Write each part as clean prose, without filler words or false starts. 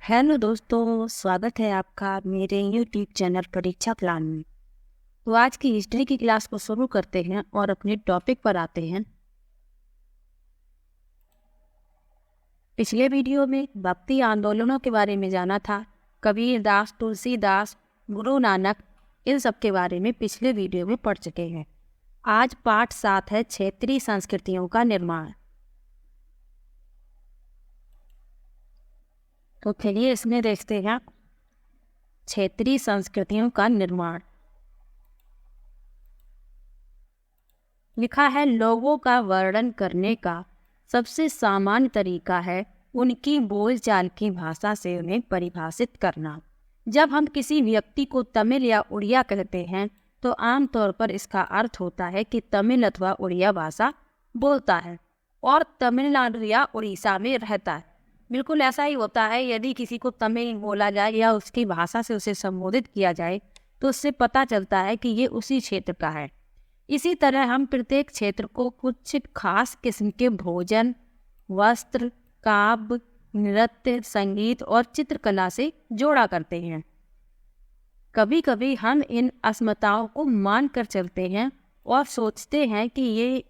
Hello दोस्तों, स्वागत है आपका मेरे यूट्यूब चैनल परीक्षा प्लान में। तो आज की हिस्ट्री की क्लास को शुरू करते हैं और अपने टॉपिक पर आते हैं। पिछले वीडियो में भक्ति आंदोलनों के बारे में जाना था। कबीर दास, तुलसीदास, गुरु नानक, इन सब के बारे में पिछले वीडियो में पढ़ चुके हैं। आज पाठ 7 है क्षेत्रीय संस्कृतियों का निर्माण। तो चलिए इसमें देखते हैं क्षेत्रीय संस्कृतियों का निर्माण। लिखा है, लोगों का वर्णन करने का सबसे सामान्य तरीका है उनकी बोलचाल की भाषा से उन्हें परिभाषित करना। जब हम किसी व्यक्ति को तमिल या उड़िया कहते हैं तो आमतौर पर इसका अर्थ होता है कि तमिल अथवा उड़िया भाषा बोलता है और तमिलनाडु या उड़ीसा में रहता है। बिल्कुल ऐसा ही होता है। यदि किसी को तमिल बोला जाए या उसकी भाषा से उसे संबोधित किया जाए तो उससे पता चलता है कि ये उसी क्षेत्र का है। इसी तरह हम प्रत्येक क्षेत्र को कुछ खास किस्म के भोजन, वस्त्र, काव्य, नृत्य, संगीत और चित्रकला से जोड़ा करते हैं। कभी कभी हम इन अस्मिताओं को मान कर चलते हैं और सोचते हैं कि ये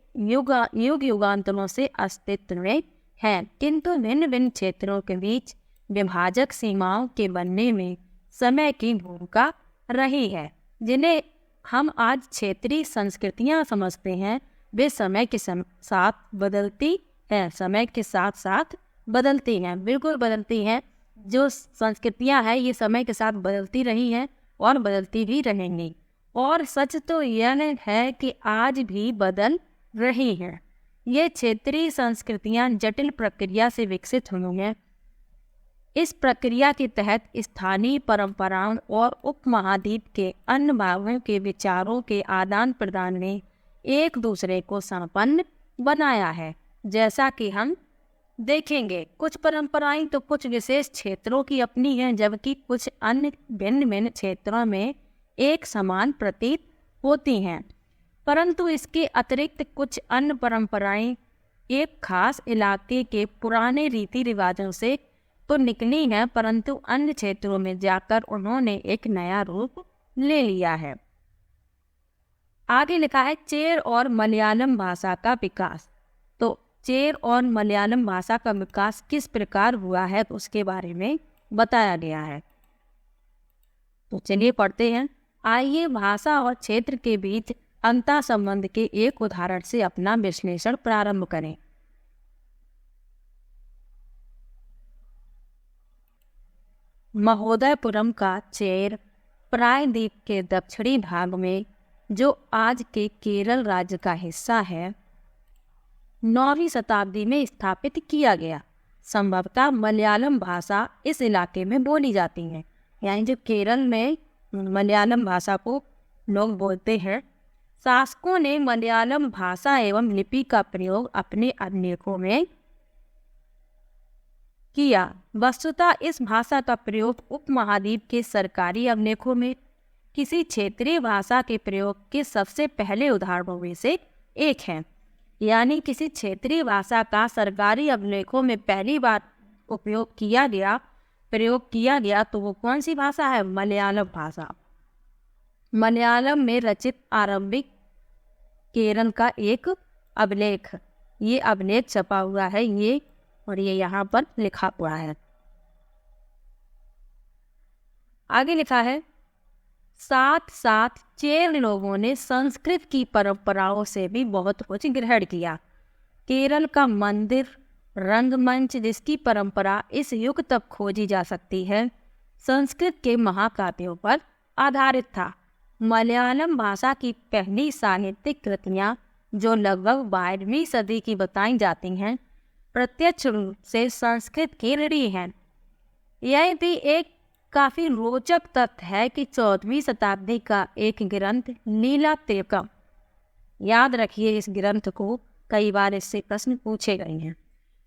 युगांतरों से अस्तित्व में है, किंतु भिन्न भिन्न क्षेत्रों के बीच विभाजक सीमाओं के बनने में समय की भूमिका रही है। जिन्हें हम आज क्षेत्रीय संस्कृतियां समझते हैं वे समय के साथ बदलती हैं। समय के साथ साथ बदलती हैं, बिल्कुल बदलती हैं। जो संस्कृतियां हैं ये समय के साथ बदलती रही हैं और बदलती भी रहेंगी। और सच तो यह है कि आज भी बदल रही हैं। ये क्षेत्रीय संस्कृतियां जटिल प्रक्रिया से विकसित हुई हैं। इस प्रक्रिया के तहत स्थानीय परंपराओं और उपमहाद्वीप के अन्य भागों के विचारों के आदान प्रदान ने एक दूसरे को संपन्न बनाया है। जैसा कि हम देखेंगे, कुछ परंपराएं तो कुछ विशेष क्षेत्रों की अपनी हैं, जबकि कुछ अन्य भिन्न भिन्न क्षेत्रों में एक समान प्रतीत होती हैं। परंतु इसके अतिरिक्त कुछ अन्य परंपराएं एक खास इलाके के पुराने रीति रिवाजों से तो निकली हैं, परंतु अन्य क्षेत्रों में जाकर उन्होंने एक नया रूप ले लिया है। आगे लिखा है, चेर और मलयालम भाषा का विकास। तो चेर और मलयालम भाषा का विकास किस प्रकार हुआ है तो उसके बारे में बताया गया है। तो चलिए पढ़ते हैं। आइए भाषा और क्षेत्र के बीच अंतर संबंध के एक उदाहरण से अपना विश्लेषण प्रारंभ करें। महोदयपुरम का चेर प्रायद्वीप के दक्षिणी भाग में, जो आज के केरल राज्य का हिस्सा है, 9वीं शताब्दी में स्थापित किया गया। संभवतः मलयालम भाषा इस इलाके में बोली जाती है, यानी जो केरल में मलयालम भाषा को लोग बोलते हैं। शासकों ने मलयालम भाषा एवं लिपि का प्रयोग अपने अभिलेखों में किया। वस्तुतः इस भाषा का प्रयोग उपमहाद्वीप के सरकारी अभिलेखों में किसी क्षेत्रीय भाषा के प्रयोग के सबसे पहले उदाहरणों में से एक है। यानी किसी क्षेत्रीय भाषा का सरकारी अभिलेखों में पहली बार प्रयोग किया गया तो वो कौन सी भाषा है? मलयालम भाषा। मलयालम में रचित आरंभिक केरल का एक अभिलेख, ये अभिलेख छपा हुआ है ये, और ये यहाँ पर लिखा हुआ है। आगे लिखा है, साथ साथ चेर लोगों ने संस्कृत की परंपराओं से भी बहुत कुछ ग्रहण किया। केरल का मंदिर रंगमंच, जिसकी परंपरा इस युग तक खोजी जा सकती है, संस्कृत के महाकाव्यों पर आधारित था। मलयालम भाषा की पहली साहित्यिक कृतियाँ, जो लगभग 12वीं सदी की बताई जाती हैं, प्रत्यक्ष रूप से संस्कृत की रही हैं। यह भी एक काफ़ी रोचक तथ्य है कि 14वीं शताब्दी का एक ग्रंथ लीला तिलकम, याद रखिए इस ग्रंथ को, कई बार इससे प्रश्न पूछे गए हैं,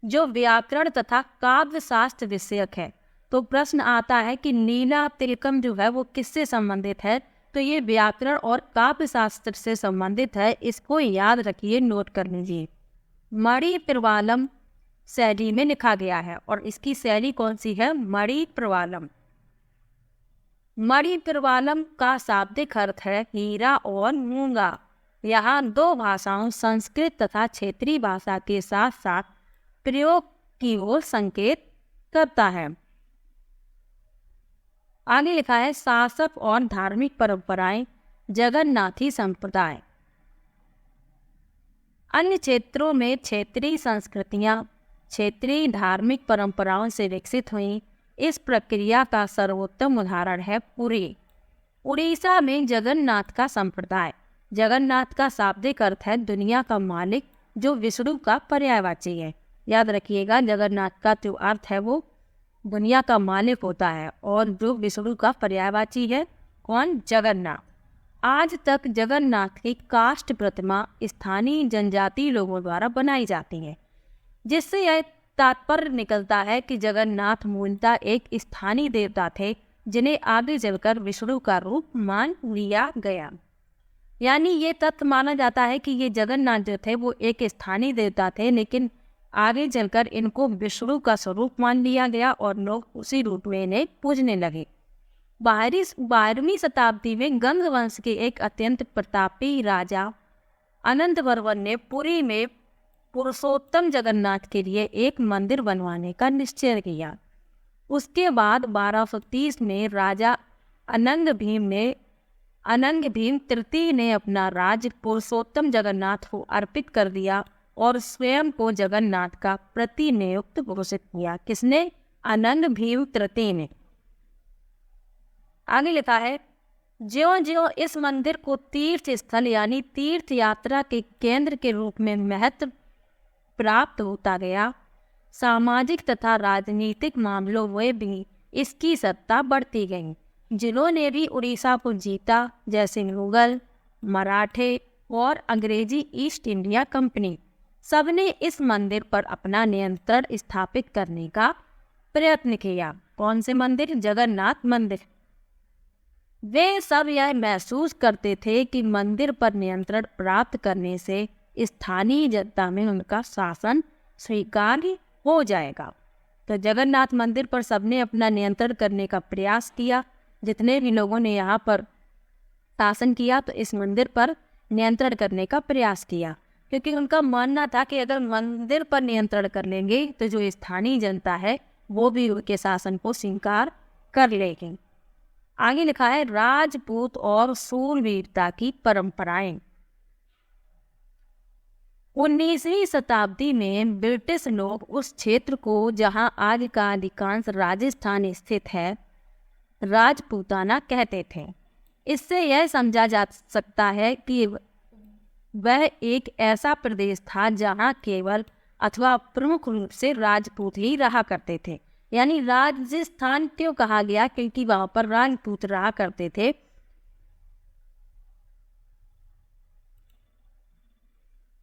जो व्याकरण तथा काव्य शास्त्र विषयक है। तो प्रश्न आता है कि लीला तिलकम जो है वो किससे संबंधित है? तो ये व्याकरण और काव्य शास्त्र से संबंधित है। इसको याद रखिए, नोट कर लीजिए। मणिप्रवालम शैली में लिखा गया है। और इसकी शैली कौन सी है? मणि प्रवालम। मणि प्रवालम का शाब्दिक अर्थ है हीरा और मूंगा। यहाँ दो भाषाओं संस्कृत तथा क्षेत्रीय भाषा के साथ साथ प्रयोग की ओर संकेत करता है। आगे लिखा है शासक और धार्मिक परंपराएं, जगन्नाथी संप्रदाय। अन्य क्षेत्रों में क्षेत्रीय संस्कृतियां क्षेत्रीय धार्मिक परंपराओं से विकसित हुई। इस प्रक्रिया का सर्वोत्तम उदाहरण है पुरी। उड़ीसा में जगन्नाथ का संप्रदाय। जगन्नाथ का शाब्दिक अर्थ है दुनिया का मालिक, जो विष्णु का पर्यायवाची है। याद रखिएगा, जगन्नाथ का जो अर्थ है वो दुनिया का मालिक होता है, और जो विष्णु का पर्यायवाची है कौन? जगन्नाथ। आज तक जगन्नाथ की काष्ठ प्रतिमा स्थानीय जनजातीय लोगों द्वारा बनाई जाती है, जिससे यह तात्पर्य निकलता है कि जगन्नाथ मूलतः एक स्थानीय देवता थे, जिन्हें आगे चलकर विष्णु का रूप मान लिया गया। यानी ये तथ्य माना जाता है कि ये जगन्नाथ जो थे वो एक स्थानीय देवता थे, लेकिन आगे चलकर इनको विष्णु का स्वरूप मान लिया गया और लोग उसी रूप में इन्हें पूजने लगे। 12वीं शताब्दी में गंग वंश के एक अत्यंत प्रतापी राजा अनंत वर्मन ने पुरी में पुरुषोत्तम जगन्नाथ के लिए एक मंदिर बनवाने का निश्चय किया। उसके बाद 1230 में राजा अनंग भीम तृतीय ने अपना राज्य पुरुषोत्तम जगन्नाथ को अर्पित कर दिया और स्वयं को जगन्नाथ का प्रतिनियुक्त घोषित किया। किसने? अनंग भीम तृतीय ने। आगे लिखा है ज्यों-ज्यों इस मंदिर को तीर्थ स्थल यानी तीर्थ यात्रा के केंद्र के रूप में महत्व प्राप्त होता गया, सामाजिक तथा राजनीतिक मामलों में भी इसकी सत्ता बढ़ती गई। जिन्होंने भी उड़ीसा को जीता, जैसे मुगल, मराठे और अंग्रेजी ईस्ट इंडिया कंपनी, सबने इस मंदिर पर अपना नियंत्रण स्थापित करने का प्रयत्न किया। कौन से मंदिर? जगन्नाथ मंदिर। वे सब यह महसूस करते थे कि मंदिर पर नियंत्रण प्राप्त करने से स्थानीय जनता में उनका शासन स्वीकार्य हो जाएगा। तो जगन्नाथ मंदिर पर सबने अपना नियंत्रण करने का प्रयास किया। जितने भी लोगों ने यहाँ पर शासन किया तो इस मंदिर पर नियंत्रण करने का प्रयास किया, क्योंकि उनका मानना था कि अगर मंदिर पर नियंत्रण कर लेंगे तो जो स्थानीय जनता है वो भी उनके शासन को स्वीकार कर लेगी। आगे लिखा है राजपूत और शूरवीरता की परंपराएं। 19वीं शताब्दी में ब्रिटिश लोग उस क्षेत्र को जहां आज का अधिकांश राजस्थान स्थित है राजपूताना कहते थे। इससे यह समझा जा सकता है कि वह एक ऐसा प्रदेश था जहां केवल अथवा प्रमुख रूप से राजपूत ही रहा करते थे। यानी राजस्थान क्यों कहा गया? क्योंकि वहां पर राजपूत रहा करते थे।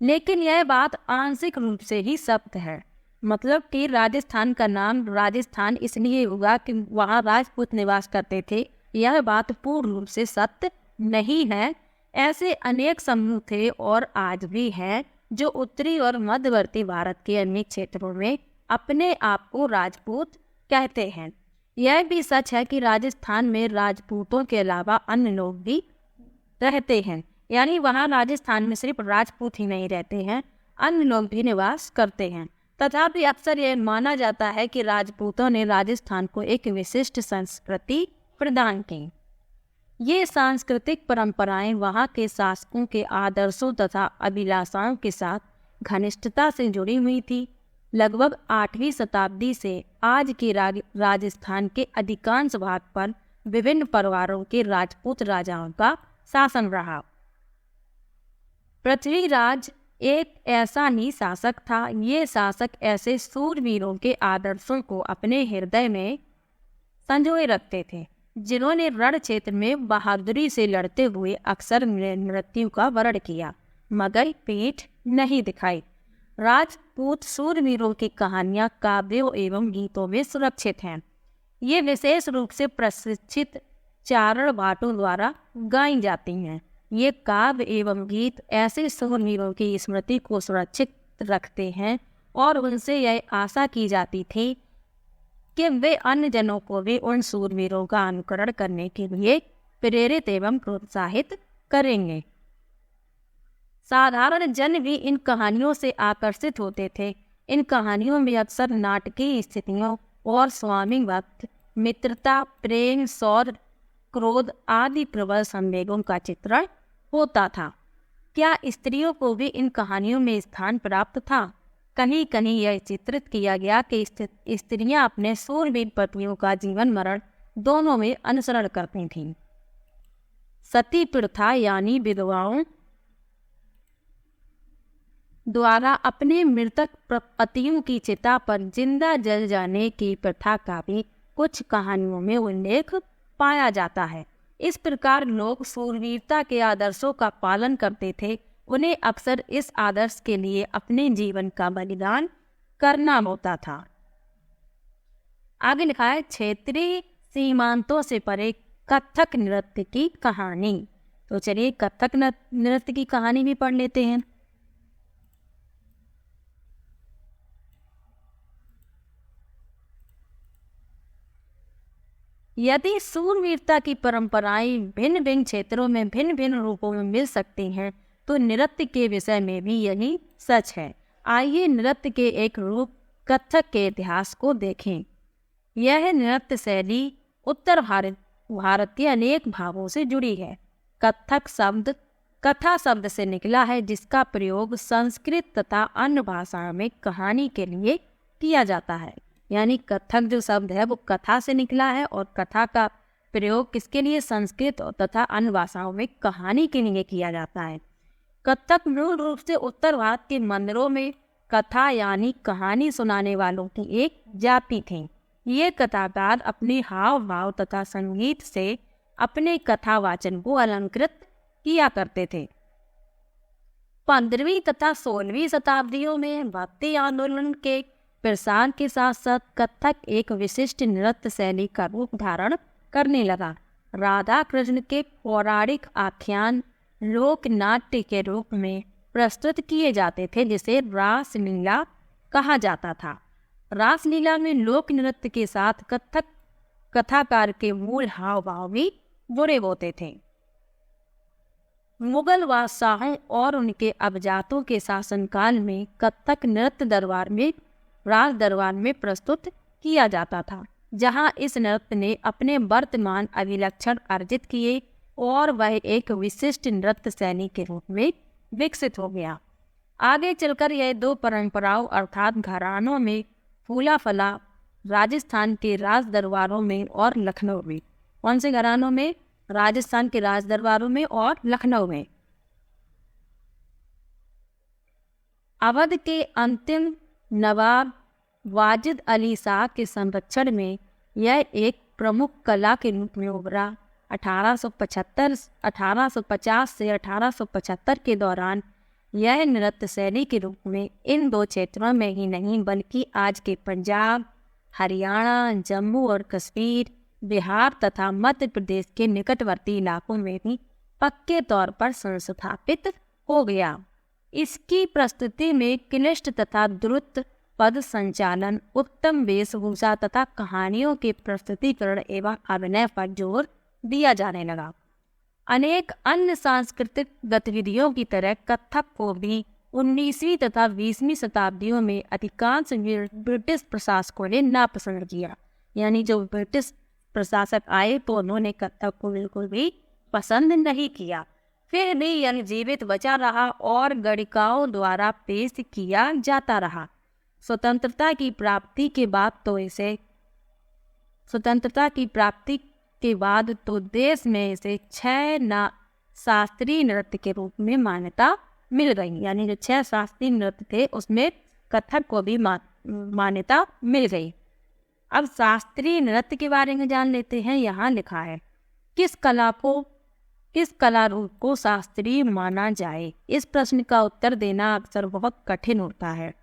लेकिन यह बात आंशिक रूप से ही सत्य है। मतलब कि राजस्थान का नाम राजस्थान इसलिए हुआ कि वहाँ राजपूत निवास करते थे। यह बात पूर्ण रूप से सत्य नहीं है। ऐसे अनेक समूह थे और आज भी हैं जो उत्तरी और मध्यवर्ती भारत के अनेक क्षेत्रों में अपने आप को राजपूत कहते हैं। यह भी सच है कि राजस्थान में राजपूतों के अलावा अन्य लोग भी रहते हैं। यानी वहाँ राजस्थान में सिर्फ राजपूत ही नहीं रहते हैं, अन्य लोग भी निवास करते हैं। तथापि अक्सर यह माना जाता है कि राजपूतों ने राजस्थान को एक विशिष्ट संस्कृति प्रदान की। ये सांस्कृतिक परंपराएं वहाँ के शासकों के आदर्शों तथा अभिलाषाओं के साथ घनिष्ठता से जुड़ी हुई थी। लगभग 8वीं शताब्दी से आज के राजस्थान के अधिकांश भाग पर विभिन्न परिवारों के राजपूत राजाओं का शासन रहा। पृथ्वीराज एक ऐसा ही शासक था। ये शासक ऐसे शूरवीरों के आदर्शों को अपने हृदय में संजोए रखते थे, जिन्होंने रण क्षेत्र में बहादुरी से लड़ते हुए अक्सर मृत्यु का वरण किया मगर पीठ नहीं दिखाई। राजपूत शूरवीरों की कहानियां काव्यों एवं गीतों में सुरक्षित हैं। ये विशेष रूप से प्रशिक्षित चारण भाटों द्वारा गाई जाती हैं। ये काव्य एवं गीत ऐसे शूरवीरों की स्मृति को सुरक्षित रखते हैं और उनसे यह आशा की जाती थी कि वे अन्य जनों को भी उन सूरवीरों का अनुकरण करने के लिए प्रेरित एवं प्रोत्साहित करेंगे। साधारण जन भी इन कहानियों से आकर्षित होते थे। इन कहानियों में अक्सर नाटकीय स्थितियों और स्वामी भक्त, मित्रता, प्रेम, शौर्य, क्रोध आदि प्रबल संवेगों का चित्रण होता था। क्या स्त्रियों को भी इन कहानियों में स्थान प्राप्त था? कहीं कहीं यह चित्रित किया गया कि स्त्रियां अपने सूरवीर पतियों का जीवन मरण दोनों में अनुसरण करती थीं। सती प्रथा यानी विधवाओं द्वारा अपने मृतक पतियों की चिता पर जिंदा जल जाने की प्रथा का भी कुछ कहानियों में उल्लेख पाया जाता है। इस प्रकार लोग सूरवीरता के आदर्शों का पालन करते थे। उन्हें अक्सर इस आदर्श के लिए अपने जीवन का बलिदान करना होता था। आगे लिखा है क्षेत्रीय सीमांतों से परे कथक नृत्य की कहानी। तो चलिए कथक नृत्य की कहानी भी पढ़ लेते हैं। यदि सूरवीरता की परंपराएं भिन्न भिन्न क्षेत्रों में भिन्न भिन्न रूपों में मिल सकती हैं, तो नृत्य के विषय में भी यही सच है। आइए नृत्य के एक रूप कथक के इतिहास को देखें। यह नृत्य शैली उत्तर भारत के अनेक भागों से जुड़ी है। कथक शब्द कथा शब्द से निकला है, जिसका प्रयोग संस्कृत तथा अन्य भाषाओं में कहानी के लिए किया जाता है। यानी कथक जो शब्द है वो कथा से निकला है और कथा का प्रयोग किसके लिए? संस्कृत तथा अन्य भाषाओं में कहानी के लिए किया जाता है। कथक मूल रूप से उत्तर भारत के मंदिरों में कथा यानी कहानी सुनाने वालों की एक जाति थी। ये कथाकार अपने हाव भाव तथा संगीत से अपने कथा वाचन को अलंकृत किया करते थे। 15वीं तथा 16वीं शताब्दियों में भक्ति आंदोलन के प्रसार के साथ साथ कथक एक विशिष्ट नृत्य शैली का रूप धारण करने लगा। राधा कृष्ण के पौराणिक आख्यान लोक नाट्य के रूप में प्रस्तुत किए जाते थे, जिसे रासलीला कहा जाता था। रासलीला में लोक नृत्य के साथ कथक कथाकार के मूल हाव भाव भी जुड़े होते थे। मुगल बादशाहों और उनके अवजातों के शासनकाल में कथक नृत्य राज दरबार में प्रस्तुत किया जाता था, जहां इस नृत्य ने अपने वर्तमान अभिलक्षण अर्जित किए और वह एक विशिष्ट नृत्य शैली के रूप में विकसित हो गया। आगे चलकर यह दो परंपराओं अर्थात घरानों में फूला फला राजस्थान के राज दरबारों में और लखनऊ में। कौन से घरानों में? राजस्थान के राज दरबारों में और लखनऊ में। अवध के अंतिम नवाब वाजिद अली शाह के संरक्षण में यह एक प्रमुख कला के रूप में उभरा। 1850 से 1875 के दौरान यह नृत्य शैली के रूप में इन दो क्षेत्रों में ही नहीं बल्कि आज के पंजाब, हरियाणा, जम्मू और कश्मीर, बिहार तथा मध्य प्रदेश के निकटवर्ती इलाकों में भी पक्के तौर पर संस्थापित हो गया। इसकी प्रस्तुति में क्लिष्ट तथा द्रुत पद संचालन, उत्तम वेशभूषा तथा कहानियों के प्रस्तुतिकरण एवं अभिनय पर जोर दिया जाने लगा। अनेक अन्य सांस्कृतिक गतिविधियों की तरह कथक को भी 19वीं तथा 20वीं शताब्दियों में अधिकांश ब्रिटिश प्रशासकों ने नापसंद किया। यानी जो ब्रिटिश प्रशासक आए तो उन्होंने कथक को बिल्कुल भी पसंद नहीं किया। फिर भी यह जीवित बचा रहा और गणिकाओं द्वारा पेश किया जाता रहा। स्वतंत्रता की प्राप्ति के बाद तो देश में इसे 6 शास्त्रीय नृत्य के रूप में मान्यता मिल गई। यानी जो 6 शास्त्रीय नृत्य थे उसमें कथक को भी मान्यता मिल गई। अब शास्त्रीय नृत्य के बारे में जान लेते हैं। यहाँ लिखा है किस कला रूप को शास्त्रीय माना जाए। इस प्रश्न का उत्तर देना अक्सर बहुत कठिन होता है।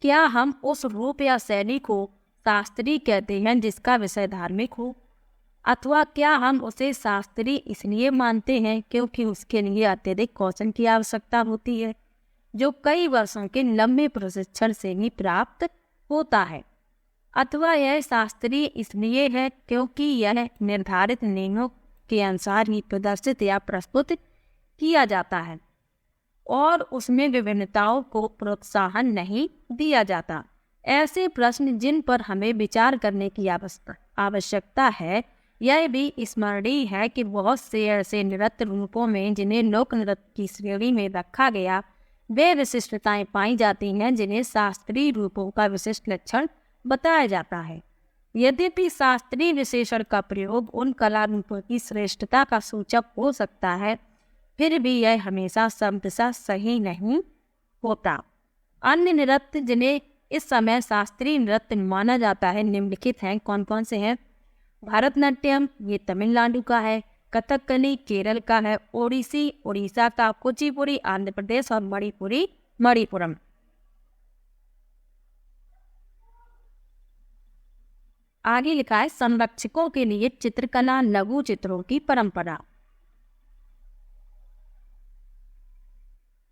क्या हम उस रूप या शैली को शास्त्रीय कहते हैं जिसका विषय धार्मिक हो, अथवा क्या हम उसे शास्त्रीय इसलिए मानते हैं क्योंकि उसके लिए अत्यधिक कौशल की आवश्यकता होती है। जो कई वर्षों के लंबे प्रशिक्षण से ही प्राप्त होता है। अथवा यह शास्त्रीय इसलिए है क्योंकि यह निर्धारित नियमों के अनुसार ही प्रदर्शित या प्रस्तुत किया जाता है और उसमें विभिन्नताओं को प्रोत्साहन नहीं दिया जाता। ऐसे प्रश्न जिन पर हमें विचार करने की आवश्यकता है, यह भी स्मरणीय है कि बहुत से ऐसे नृत्य रूपों में जिन्हें लोक नृत्य की श्रेणी में रखा गया, वे विशिष्टताएं पाई जाती हैं जिन्हें शास्त्रीय रूपों का विशिष्ट लक्षण बताया जाता है। यद्यपि शास्त्रीय विशेषण का प्रयोग उन कला रूपों की श्रेष्ठता का सूचक हो सकता है, फिर भी यह हमेशा शब्दशः सही नहीं होता। अन्य नृत्य जिन्हें इस समय शास्त्रीय नृत्य माना जाता है निम्नलिखित हैं। कौन कौन से हैं? भरतनाट्यम, ये तमिलनाडु का है। कथकली केरल का है। ओडिसी उड़ीसा का। कुचिपुड़ी आंध्र प्रदेश और मणिपुरी मणिपुरम। आगे लिखा है संरक्षकों के लिए चित्रकला लघु चित्रों की परंपरा।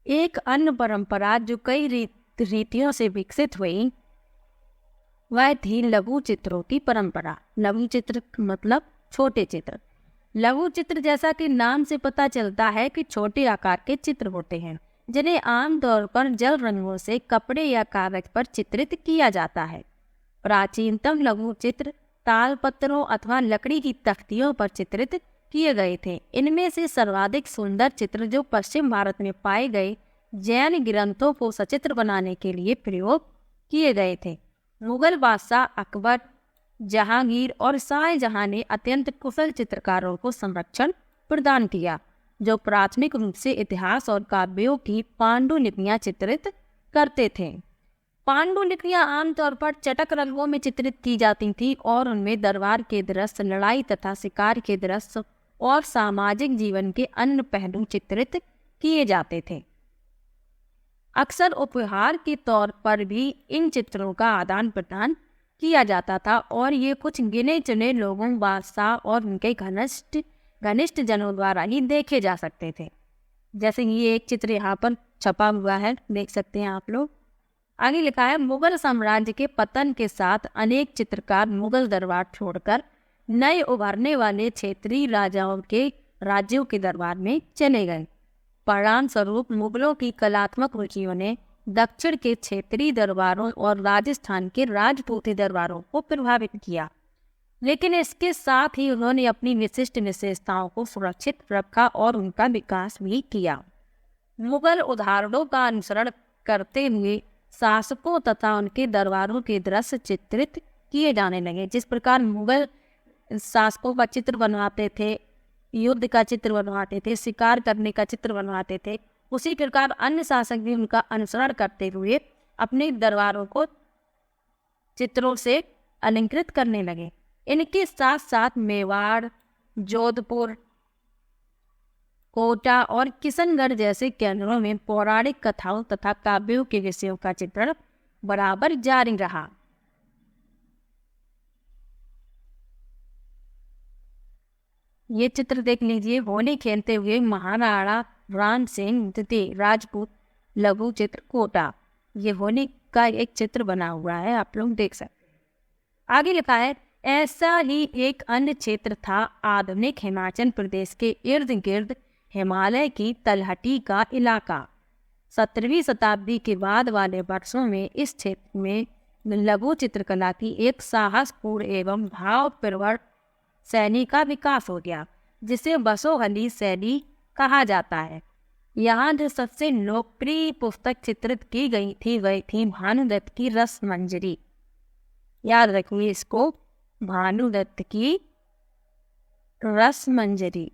एक अन्य परंपरा जो कई रीतियों से विकसित हुई वह थी लघु चित्रों की परंपरा। लघु चित्र मतलब छोटे चित्र। लघु चित्र जैसा कि नाम से पता चलता है कि छोटे आकार के चित्र होते हैं जिन्हें आमतौर पर जल रंगों से कपड़े या कागज पर चित्रित किया जाता है। प्राचीनतम लघु चित्र ताल पत्थरों अथवा लकड़ी की तख्तियों पर चित्रित किए गए थे। इनमें से सर्वाधिक सुंदर चित्र जो पश्चिम भारत में पाए गए जैन ग्रंथों को सचित्र बनाने के लिए प्रयोग किए गए थे। मुगल बादशाह अकबर, जहांगीर और शाहजहां ने अत्यंत कुशल चित्रकारों को संरक्षण प्रदान किया जो प्राथमिक रूप से इतिहास और काव्यों की पांडुलिपियां चित्रित करते थे। पांडुलिपियां आमतौर पर चटक रंगों में चित्रित की जाती थीं और उनमें दरबार के दृश्य, लड़ाई तथा शिकार के दृश्य और सामाजिक जीवन के अन्य पहलू चित्रित किए जाते थे। अक्सर उपहार के तौर पर भी इन चित्रों का आदान प्रदान किया जाता था और ये कुछ गिने चुने लोगों, बादशाह और उनके घनिष्ठ जनों द्वारा ही देखे जा सकते थे। जैसे ये एक चित्र यहाँ पर छपा हुआ है, देख सकते हैं आप लोग। आगे लिखा है मुगल साम्राज्य के पतन के साथ अनेक चित्रकार मुगल दरबार छोड़कर नए उभरने वाले क्षेत्रीय राजाओं के राज्यों के दरबार में चले गए। परिणाम स्वरूप मुगलों की कलात्मक रुचियों ने दक्षिण के क्षेत्रीय दरबारों और राजस्थान के राजपूती दरबारों को प्रभावित किया, लेकिन इसके साथ ही उन्होंने अपनी विशिष्ट विशेषताओं को सुरक्षित रखा और उनका विकास भी किया। मुगल उदाहरणों का अनुसरण करते हुए शासकों तथा उनके दरबारों के दृश्य चित्रित किए जाने लगे। जिस प्रकार मुगल शासकों का चित्र बनवाते थे, युद्ध का चित्र बनवाते थे, शिकार करने का चित्र बनवाते थे, उसी प्रकार अन्य शासक भी उनका अनुसरण करते हुए अपने दरबारों को चित्रों से अलंकृत करने लगे। इनके साथ साथ मेवाड़, जोधपुर, कोटा और किशनगढ़ जैसे केंद्रों में पौराणिक कथाओं तथा काव्यों के विषयों का चित्रण बराबर जारी रहा। ये चित्र देख लीजिए, होली खेलते हुए महाराणा राम सिंह द्वितीय राजपूत लघु चित्र कोटा। ये होली का एक चित्र बना हुआ है, आप लोग देख सकते हैं। आगे लिखा है ऐसा ही एक अन्य क्षेत्र था आधुनिक हिमाचल प्रदेश के इर्द गिर्द हिमालय की तलहटी का इलाका। 17वीं शताब्दी के बाद वाले वर्षों में इस क्षेत्र में लघु चित्रकला की एक साहसपूर्ण एवं भावप्रवण शैली का विकास हो गया, जिसे बसोहली शैली कहा जाता है। यहाँ जो सबसे लोकप्रिय पुस्तक चित्रित की गई थी वह थी भानुदत्त की रसमंजरी। याद रखिए इसको, भानुदत्त की रसमंजरी।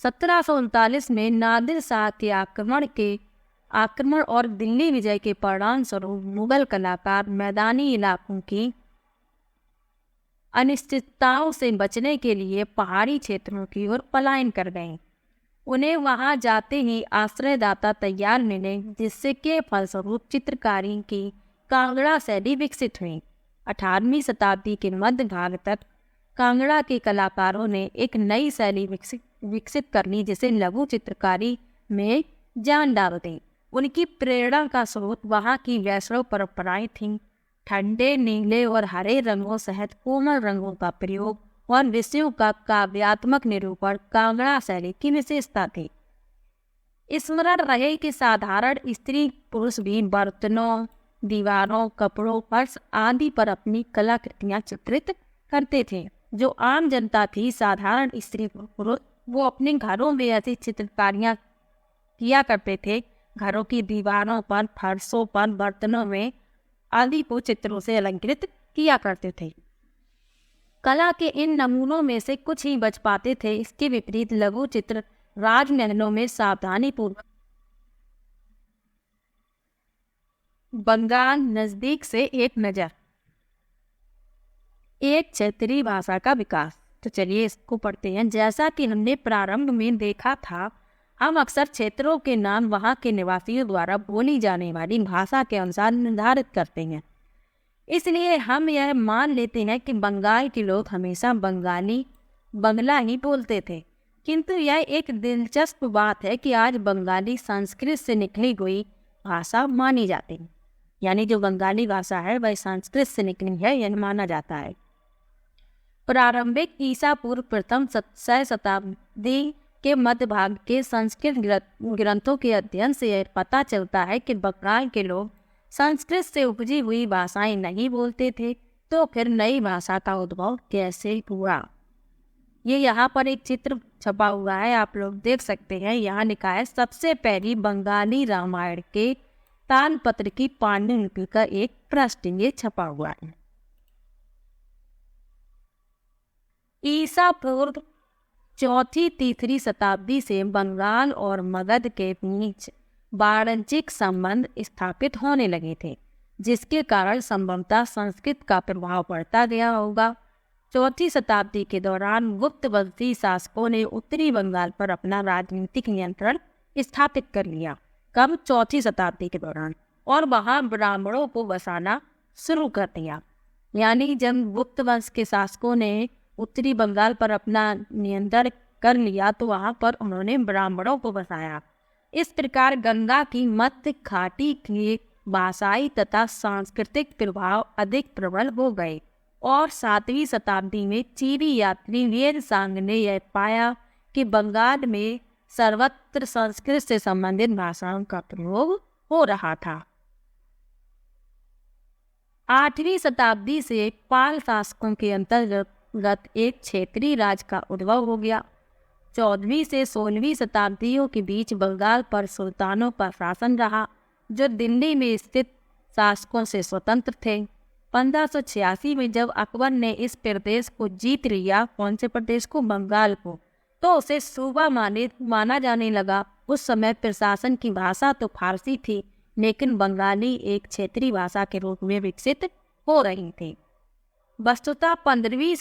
1739 में नादिर शाह के आक्रमण और दिल्ली विजय के परिणाम स्वरूप मुगल कलाकार मैदानी इलाकों की अनिश्चितताओं से बचने के लिए पहाड़ी क्षेत्रों की ओर पलायन कर गए। उन्हें वहां जाते ही आश्रयदाता तैयार मिले, जिससे के फलस्वरूप चित्रकारी की कांगड़ा शैली विकसित हुई। 18वीं शताब्दी के मध्य भाग तक कांगड़ा के कलाकारों ने एक नई शैली विकसित कर ली, जिसे लघु चित्रकारी में जान डाल दी। उनकी प्रेरणा का स्रोत वहाँ की वैष्णव परंपराएं थीं। ठंडे नीले और हरे रंगों सहित कोमल रंगों का प्रयोग और विषयों का काव्यात्मक निरूपण कांगड़ा शैली की विशेषता थी। स्मरण रहे कि साधारण स्त्री पुरुष भी बर्तनों, दीवारों, कपड़ों, फर्श आदि पर अपनी कलाकृतियां चित्रित करते थे। जो आम जनता थी, साधारण स्त्री पुरुष, वो अपने घरों में ऐसी चित्रकारियां किया करते थे। घरों की दीवारों पर, फर्शों पर, बर्तनों में आदि को चित्रों से अलंकृत किया करते थे। कला के इन नमूनों में से कुछ ही बच पाते थे। इसके विपरीत लघु चित्र राजमहलों में सावधानी पूर्वक बंगाल नजदीक से एक नजर, एक क्षेत्रीय भाषा का विकास। तो चलिए इसको पढ़ते हैं। जैसा कि हमने प्रारंभ में देखा था, हम अक्सर क्षेत्रों के नाम वहाँ के निवासियों द्वारा बोली जाने वाली भाषा के अनुसार निर्धारित करते हैं। इसलिए हम यह मान लेते हैं कि बंगाल के लोग हमेशा बंगला ही बोलते थे। किंतु यह एक दिलचस्प बात है कि आज बंगाली संस्कृत से निकली हुई भाषा मानी जाती है। यानी जो बंगाली भाषा है वह संस्कृत से निकली है, यह माना जाता है। प्रारंभिक ईसा पूर्व प्रथम शताब्दी के मध्य भाग के संस्कृत ग्रंथों के अध्ययन से यह पता चलता है कि बंगाल के लोग संस्कृत से उपजी हुई भाषाएं नहीं बोलते थे। तो फिर नई भाषा का उद्भव कैसे हुआ? ये यहाँ पर एक चित्र छपा हुआ है, आप लोग देख सकते हैं। यहाँ लिखा है, सबसे पहली बंगाली रामायण के तालपत्र की पांडुलिपि का एक पृष्ठ ये छपा हुआ है। ईसा पूर्व चौथी-तीसरी शताब्दी से बंगाल और मगध के बीच वाणिज्यिक संबंध स्थापित होने लगे थे, जिसके कारण संभवतः संस्कृत का प्रभाव पड़ता गया होगा। चौथी शताब्दी के दौरान गुप्त वंशी शासकों ने उत्तरी बंगाल पर अपना राजनीतिक नियंत्रण स्थापित कर लिया। कब? चौथी शताब्दी के दौरान। और वहाँ ब्राह्मणों को बसाना शुरू कर दिया। यानी जब गुप्त वंश के शासकों ने उत्तरी बंगाल पर अपना नियंत्रण कर लिया तो वहाँ पर उन्होंने ब्राह्मणों को बसाया। इस प्रकार गंगा की मध्य घाटी के भाषाई तथा सांस्कृतिक प्रभाव अधिक प्रबल हो गए। और 7वीं शताब्दी में चीनी यात्री वेदसांग ने यह पाया कि बंगाल में सर्वत्र संस्कृत से संबंधित भाषाओं का प्रयोग हो रहा था। 8वीं शताब्दी से पाल शासकों के अंतर्गत एक क्षेत्रीय राज का उद्भव हो गया। 14वीं से 16वीं शताब्दियों के बीच बंगाल पर सुल्तानों का शासन रहा, जो दिल्ली में स्थित शासकों से स्वतंत्र थे। 1586 में जब अकबर ने इस प्रदेश को जीत लिया, कौन से प्रदेश को? बंगाल को, तो उसे सूबा माना जाने लगा। उस समय प्रशासन की भाषा तो फारसी थी, लेकिन बंगाली एक क्षेत्रीय भाषा के रूप में विकसित हो रही थी। वस्तुतः 15वीं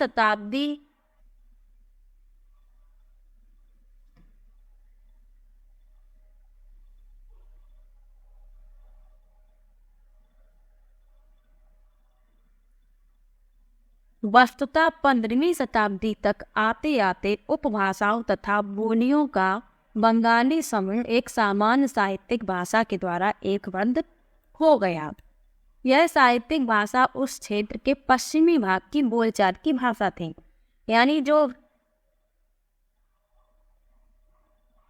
शताब्दी तक आते आते उपभाषाओं तथा बोलियों का बंगाली समूह एक सामान्य साहित्यिक भाषा के द्वारा एकबद्ध हो गया। यह साहित्यिक भाषा उस क्षेत्र के पश्चिमी भाग की बोलचाल की भाषा थी। यानी जो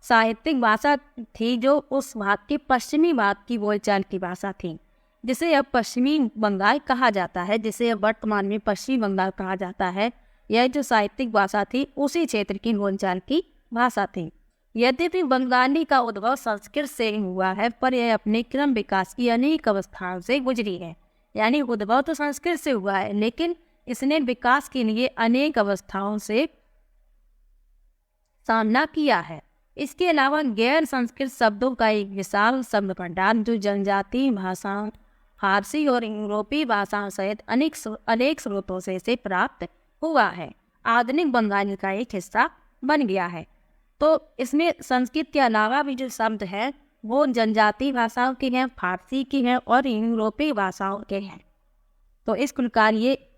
साहित्यिक भाषा थी जो उस भाग के पश्चिमी भाग की बोलचाल की भाषा थी, जिसे अब पश्चिमी बंगाल कहा जाता है, जिसे अब वर्तमान में पश्चिमी बंगाल कहा जाता है। यह जो साहित्यिक भाषा थी उसी क्षेत्र की बोलचाल की भाषा थी। यद्यपि बंगाली का उद्भव संस्कृत से हुआ है, पर यह अपने क्रम विकास की अनेक अवस्थाओं से गुजरी है। यानी उद्भव तो संस्कृत से हुआ है, लेकिन इसने विकास के लिए अनेक अवस्थाओं से सामना किया है। इसके अलावा गैर संस्कृत शब्दों का एक विशाल शब्द भंडार जो जनजातीय भाषाओं, फारसी और यूरोपीय भाषाओं सहित अनेक स्रोतों से इसे प्राप्त हुआ है, आधुनिक बंगाली का एक हिस्सा बन गया है। तो इसमें संस्कृत के अलावा भी जो शब्द हैं वो जनजातीय भाषाओं के हैं, फारसी की हैं और यूरोपीय भाषाओं के हैं। तो इस प्रकार ये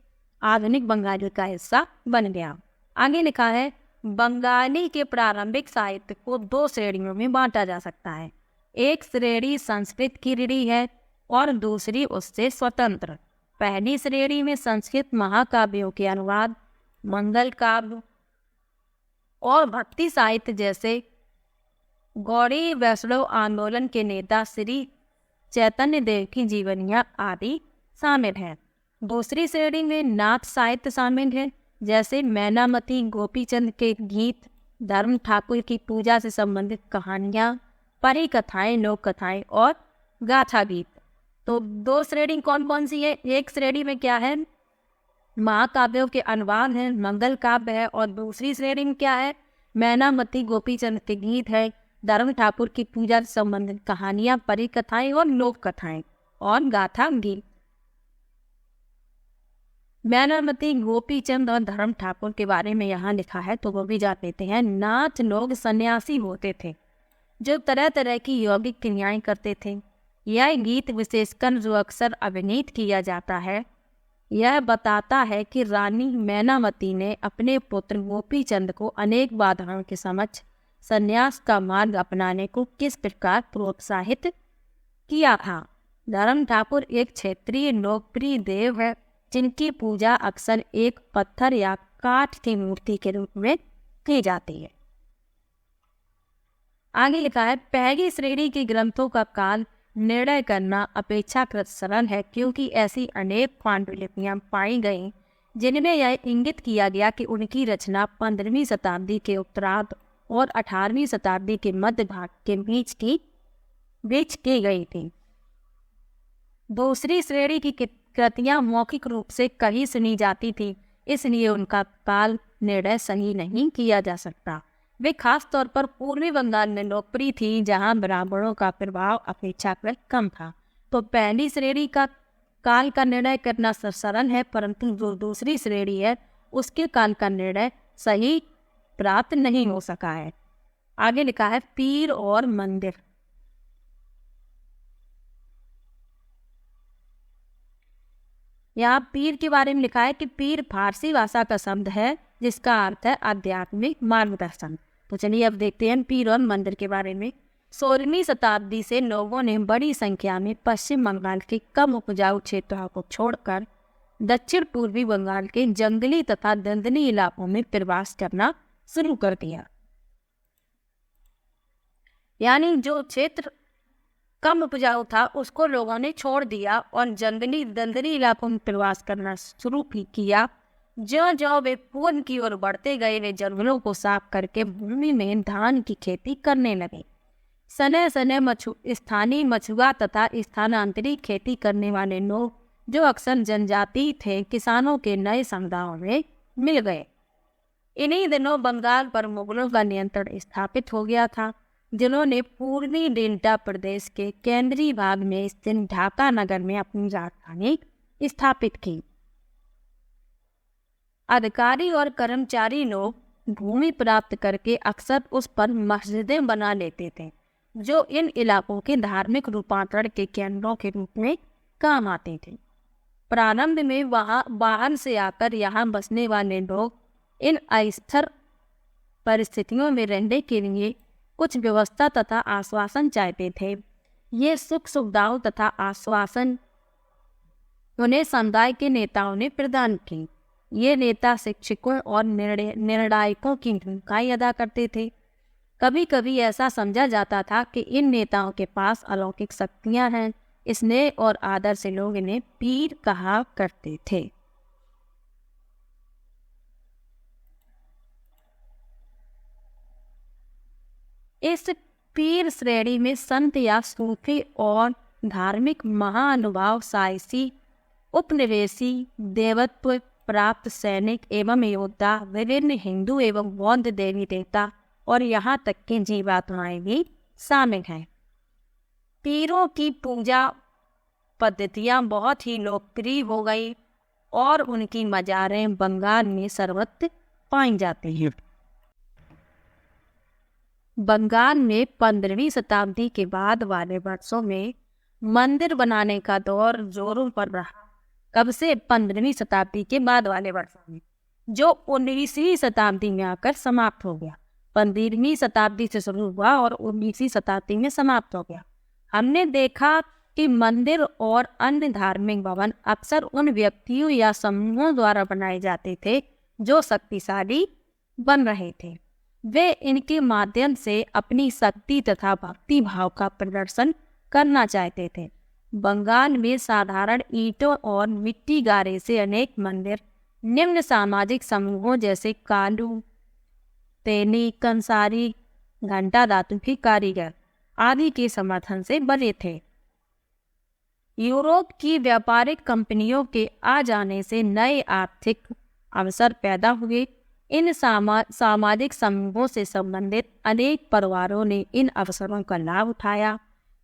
आधुनिक बंगाली का हिस्सा बन गया। आगे लिखा है, बंगाली के प्रारंभिक साहित्य को 2 श्रेणियों में बांटा जा सकता है। एक श्रेणी संस्कृत की ऋणी है और दूसरी उससे स्वतंत्र। पहली श्रेणी में संस्कृत महाकाव्यों के अनुवाद, मंगल काव्य और भक्ति साहित्य जैसे गौड़ी वैष्णव आंदोलन के नेता श्री चैतन्य देव की जीवनियाँ आदि शामिल है। दूसरी श्रेणी में नाथ साहित्य शामिल है, जैसे मैनामती गोपीचंद के गीत, धर्म ठाकुर की पूजा से संबंधित कहानियाँ, परी कथाएं, लोक कथाएं और गाथा गीत। तो 2 श्रेणी कौन कौन सी है? एक श्रेणी में क्या है? महाकाव्यों के अनुवाद है, मंगल काव्य है, और दूसरी श्रेणी में क्या है? मैनामती गोपीचंद के गीत है, धर्म ठाकुर की पूजा से संबंधित कहानियां, परी कथाएं और लोक कथाएं और गाथा गीत। मैनामती गोपीचंद और धर्म ठाकुर के बारे में यहाँ लिखा है, तो वो भी जान लेते हैं। नाथ लोग सन्यासी होते थे जो तरह तरह की यौगिक क्रियाएं करते थे। यह गीत विशेषकर जो अक्सर अभिनीत किया जाता है, यह बताता है कि रानी मैनामती ने अपने पुत्र गोपीचंद को अनेक बाधाओं के समक्ष संन्यास का मार्ग अपनाने को किस प्रकार प्रोत्साहित किया था। धर्म ठाकुर एक क्षेत्रीय लोकप्रिय देव है जिनकी पूजा अक्सर एक पत्थर या काठ की मूर्ति के रूप में की जाती है। आगे लिखा है, पहली श्रेणी के ग्रंथों का काल निर्णय करना अपेक्षाकृत सरल है, क्योंकि ऐसी अनेक पांडुलिपियां पाई गईं जिनमें यह इंगित किया गया कि उनकी रचना 15वीं शताब्दी के उत्तरार्ध और 18वीं शताब्दी के मध्य भाग के बीच की गई थी। दूसरी श्रेणी की कृतियां मौखिक रूप से कहीं सुनी जाती थी, इसलिए उनका काल निर्णय सही नहीं किया जा सकता। वे खास तौर पर पूर्वी बंगाल में लोकप्रिय थी, जहां ब्राह्मणों का प्रभाव अपेक्षाकृत कम था। तो पहली श्रेणी का काल का निर्णय करना सरल है, परंतु जो दूसरी श्रेणी है उसके काल का निर्णय सही प्राप्त नहीं हो सका है। आगे लिखा है, पीर और मंदिर। यहाँ पीर के बारे में लिखा है कि पीर फारसी भाषा का शब्द है जिसका अर्थ है आध्यात्मिक मार्गदर्शन। तो चलिए अब देखते हैं पीर और मंदिर के बारे में। 16वीं शताब्दी से लोगों ने बड़ी संख्या में पश्चिम बंगाल के कम उपजाऊ क्षेत्रों को छोड़कर दक्षिण पूर्वी बंगाल के जंगली तथा दलदली इलाकों में प्रवास करना शुरू कर दिया। यानी जो क्षेत्र कम उपजाऊ था उसको लोगों ने छोड़ दिया और जंगली दलदली इलाकों में प्रवास करना शुरू किया। ज्यों ज्यों वे पूर्व की ओर बढ़ते गए, वे जंगलों को साफ करके भूमि में धान की खेती करने लगे। सने सने स्थानीय मछुआ तथा स्थानांतरित खेती करने वाले लोग, जो अक्सर जनजाति थे, किसानों के नए समुदायों में मिल गए। इन्हीं दिनों बंगाल पर मुगलों का नियंत्रण स्थापित हो गया था, जिन्होंने पूर्वी डेल्टा प्रदेश के केंद्रीय भाग में स्थित ढाका नगर में अपनी राजधानी स्थापित की। अधिकारी और कर्मचारी लोग भूमि प्राप्त करके अक्सर उस पर मस्जिदें बना लेते थे, जो इन इलाकों के धार्मिक रूपांतरण के केंद्रों के रूप में काम आते थे। प्रारंभ में वहां बाहर से आकर यहाँ बसने वाले लोग इन अस्थिर परिस्थितियों में रहने के लिए कुछ व्यवस्था तथा आश्वासन चाहते थे। ये सुख सुविधाओं तथा आश्वासन उन्हें समुदाय के नेताओं ने प्रदान की। ये नेता शिक्षकों और निर्णायकों की भूमिकाएं अदा करते थे। कभी कभी ऐसा समझा जाता था कि इन नेताओं के पास अलौकिक शक्तियां हैं, स्नेह और आदर से लोग इन्हें पीर कहा करते थे। इस पीर श्रेणी में संत या सूफी और धार्मिक महानुभाव, साहसी, उपनिवेशी, देवत्व प्राप्त सैनिक एवं योद्धा, विभिन्न हिंदू एवं बौद्ध देवी देवता और यहाँ तक कि जीवात्माएं भी शामिल हैं। पीरों की पूजा पद्धतियाँ बहुत ही लोकप्रिय हो गई और उनकी मज़ारें बंगाल में सर्वत्र पाई जाती हैं। बंगाल में 15वीं शताब्दी के बाद वाले वर्षों में मंदिर बनाने का दौर जोरों पर रहा। कब से? 15वीं शताब्दी के बाद वाले वर्षों में, जो 19वीं शताब्दी में आकर समाप्त हो गया। 15वीं शताब्दी से शुरू हुआ और 19वीं शताब्दी में समाप्त हो गया। हमने देखा कि मंदिर और अन्य धार्मिक भवन अक्सर उन व्यक्तियों या समूहों द्वारा बनाए जाते थे जो शक्तिशाली बन रहे थे। वे इनके माध्यम से अपनी शक्ति तथा भक्ति भाव का प्रदर्शन करना चाहते थे। बंगाल में साधारण ईंटों और मिट्टी गारे से अनेक मंदिर निम्न सामाजिक समूहों जैसे कालू, तेली, कंसारी, घंटा धातु की कारीगर आदि के समर्थन से बने थे। यूरोप की व्यापारिक कंपनियों के आ जाने से नए आर्थिक अवसर पैदा हुए। इन सामाजिक समूहों से संबंधित अनेक परिवारों ने इन अवसरों का लाभ उठाया।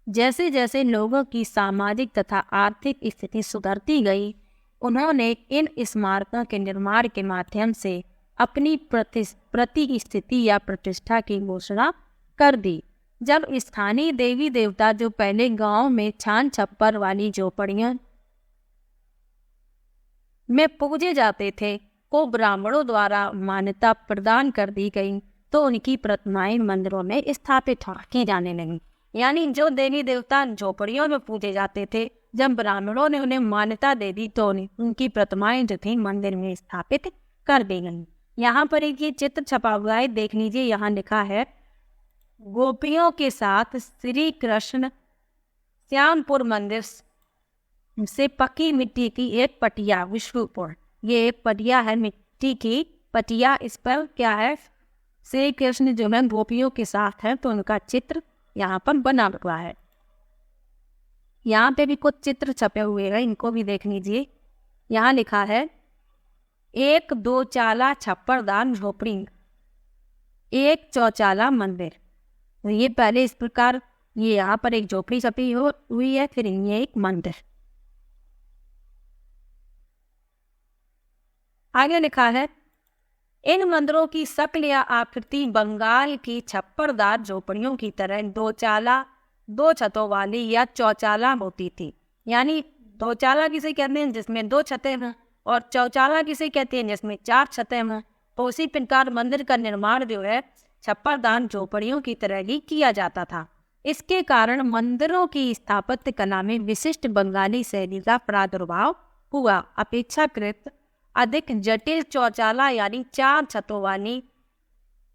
जैसे जैसे लोगों की सामाजिक तथा आर्थिक स्थिति सुधरती गई, उन्होंने इन स्मारकों के निर्माण के माध्यम से अपनी प्रतिस्थिति या प्रतिष्ठा की घोषणा कर दी। जब स्थानीय देवी देवता जो पहले गांव में छान छप्पर वाली झोपड़ियों में पूजे जाते थे को ब्राह्मणों द्वारा मान्यता प्रदान कर दी गई, तो उनकी प्रतिमाएं मंदिरों में स्थापित की जाने लगी। यानी जो देवी देवता झोपड़ियों में पूजे जाते थे, जब ब्राह्मणों ने उन्हें मान्यता दे दी तो उनकी प्रतिमाएं जो थी मंदिर में स्थापित कर दी गई। यहाँ पर एक ये चित्र छपा हुआ है, देख लीजिए। यहाँ लिखा है, गोपियों के साथ श्री कृष्ण श्यामपुर मंदिर से पक्की मिट्टी की एक पटिया विष्णुपुर। ये एक पटिया है, मिट्टी की पटिया। इस पर क्या है? श्री कृष्ण जो है गोपियों के साथ है, तो उनका चित्र यहाँ पर बना हुआ है। यहाँ पे भी कुछ चित्र छपे हुए हैं, इनको भी देख लीजिए। यहाँ लिखा है, एक दो चाला छप्परदार झोपड़ी, एक चौचाला मंदिर। ये पहले इस प्रकार, ये यहाँ पर एक झोपड़ी छपी हुई है, फिर ये एक मंदिर। आगे लिखा है, इन मंदिरों की शक्ल या आकृति बंगाल की छप्परदार झोपड़ियों की तरह दो चाला, दो छतों वाली या चौचाला होती थी। यानी दो चाला किसे कहते हैं? जिसमें दो छतें हों, और चौचाला किसे कहते हैं? जिसमें चार छतें हों। तो उसी प्रकार मंदिर का निर्माण जो है छप्परदार झोपड़ियों की तरह ही किया जाता था। इसके कारण मंदिरों की स्थापत्य कला में विशिष्ट बंगाली शैली का प्रादुर्भाव हुआ। अपेक्षाकृत अधिक जटिल चौचाला यानी चार छतों वाली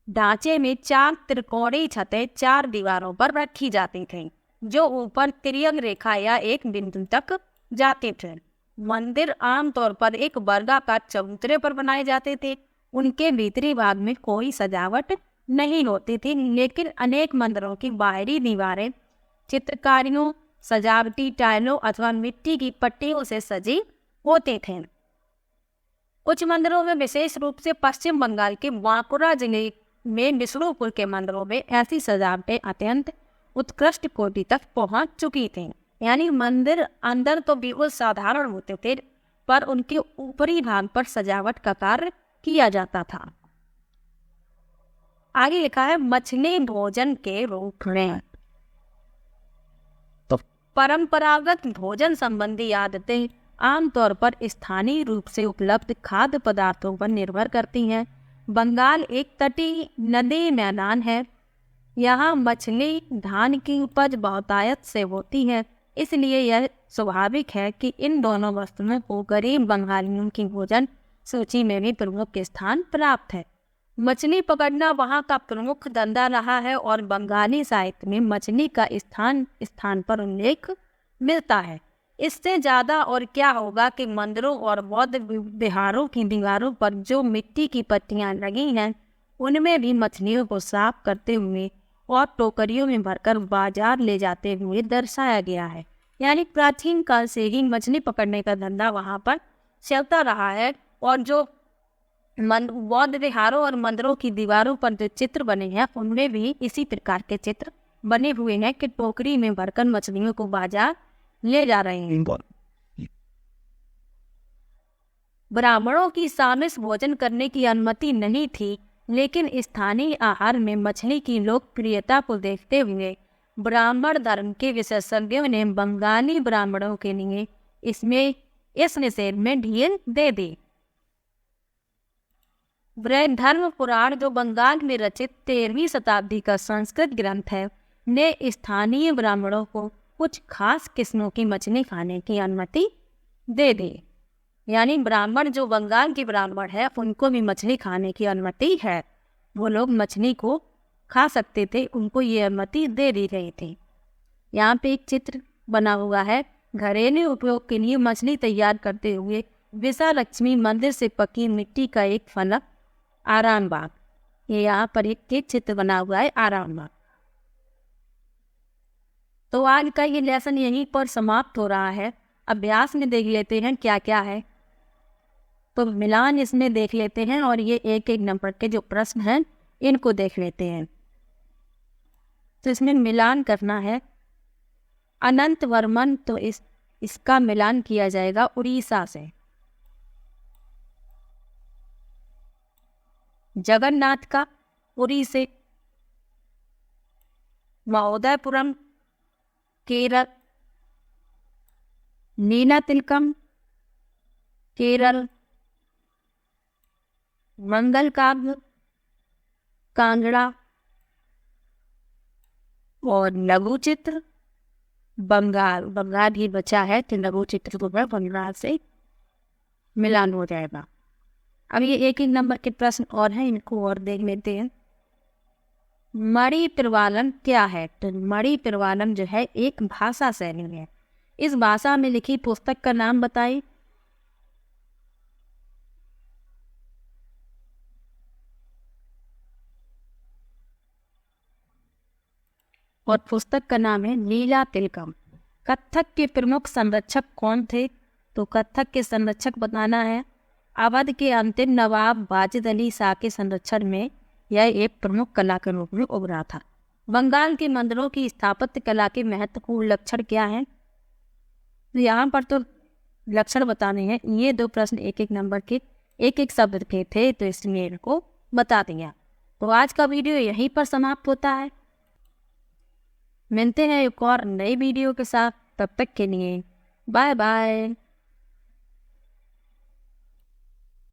ढांचे में चार त्रिकोणीय छतें चार दीवारों पर रखी जाती थीं, जो ऊपर तिर्यक रेखा या एक बिंदु तक जाते थे। मंदिर आमतौर पर एक वर्गाकार चबूतरे पर बनाए जाते थे। उनके भीतरी भाग में कोई सजावट नहीं होती थी, लेकिन अनेक मंदिरों की बाहरी दीवारें चित्रकारियों, सजावटी टाइलों अथवा मिट्टी की पट्टियों से सजी होते थे। कुछ मंदिरों में, विशेष रूप से पश्चिम बंगाल के बांकुड़ा जिले में विष्णुपुर के मंदिरों में ऐसी सजावटें अत्यंत उत्कृष्ट कोटि तक पहुंच चुकी थीं। यानी मंदिर अंदर तो बिल्कुल साधारण होते थे, पर उनके ऊपरी भाग पर सजावट का कार्य किया जाता था। आगे लिखा है, मछली भोजन के रूप में। तो परंपरागत भोजन संबंधी आदतें आमतौर पर स्थानीय रूप से उपलब्ध खाद्य पदार्थों पर निर्भर करती हैं। बंगाल एक तटीय नदी मैदान है। यहाँ मछली, धान की उपज बहुतायत से होती है, इसलिए यह स्वाभाविक है कि इन दोनों वस्तुओं को गरीब बंगालियों की भोजन सूची में भी प्रमुख स्थान प्राप्त है। मछली पकड़ना वहाँ का प्रमुख धंधा रहा है और बंगाली साहित्य में मछली का स्थान पर उल्लेख मिलता है। इससे ज़्यादा और क्या होगा कि मंदिरों और बौद्ध विहारों की दीवारों पर जो मिट्टी की पट्टियाँ लगी हैं, उनमें भी मछलियों को साफ करते हुए और टोकरियों में भरकर बाजार ले जाते हुए दर्शाया गया है। यानी प्राचीन काल से ही मछली पकड़ने का धंधा वहाँ पर चलता रहा है। और जो बौद्ध विहारों और मंदिरों की दीवारों पर जो चित्र बने हैं, उनमें भी इसी प्रकार के चित्र बने हुए हैं कि टोकरी में भरकर मछलियों को बाजार ले जा रहे हैं। ब्राह्मणों की सामिस भोजन करने की अनुमति नहीं थी, लेकिन स्थानीय आहार में मछली की लोकप्रियता को देखते हुए ब्राह्मण धर्म के विशेषज्ञों ने बंगाली ब्राह्मणों के लिए इसमें इस निषेध में ढील दे दी। बृहद धर्म पुराण, जो बंगाल में रचित 13वीं शताब्दी का संस्कृत ग्रंथ है, ने स्थानीय ब्राह्मणों को कुछ खास किस्मों की मछली खाने की अनुमति दे दी। यानी ब्राह्मण, जो बंगाल के ब्राह्मण है, उनको भी मछली खाने की अनुमति है। वो लोग मछली को खा सकते थे, उनको ये अनुमति दे दी गई थी। यहाँ पे एक चित्र बना हुआ है। घरेलू उपयोग के लिए मछली तैयार करते हुए विशालक्ष्मी मंदिर से पकी मिट्टी का एक फलक, आराम बाग। ये यहाँ पर एक चित्र बना हुआ है, आराम बाग। तो आज का ये लेसन यहीं पर समाप्त हो रहा है। अभ्यास में देख लेते हैं क्या क्या है। तो मिलान इसमें देख लेते हैं और ये एक एक नंबर के जो प्रश्न हैं इनको देख लेते हैं। तो इसमें मिलान करना है। अनंत वर्मन, तो इसका मिलान किया जाएगा उड़ीसा से। जगन्नाथ का पुरी से। महोदयपुरम केरल। नीलातिलकम केरल। मंगल काव्य कांगड़ा। और लघु चित्र बंगाल। बंगाल ही बचा है, तो लघु चित्र को बंगाल से मिलान हो जाएगा। अब ये एक एक नंबर के प्रश्न और हैं, इनको और देख लेते हैं। मणि प्रवालन क्या है? तो मणि प्रवालन जो है एक भाषा शैली है। इस भाषा में लिखी पुस्तक का नाम बताइए। और पुस्तक का नाम है लीला तिलकम। कथक के प्रमुख संरक्षक कौन थे? तो कथक के संरक्षक बताना है। अवध के अंतिम नवाब वाजिद अली शाह के संरक्षण में यह एक प्रमुख कला के रूप में उभरा था। बंगाल के मंदिरों की स्थापत्य कला के महत्वपूर्ण लक्षण क्या हैं? तो यहाँ पर तो लक्षण बताने हैं। ये दो प्रश्न एक एक नंबर के एक एक शब्द के थे, तो इसलिए इनको बता दिया। तो आज का वीडियो यहीं पर समाप्त होता है। मिलते हैं एक और नई वीडियो के साथ। तब तक के लिए बाय बाय।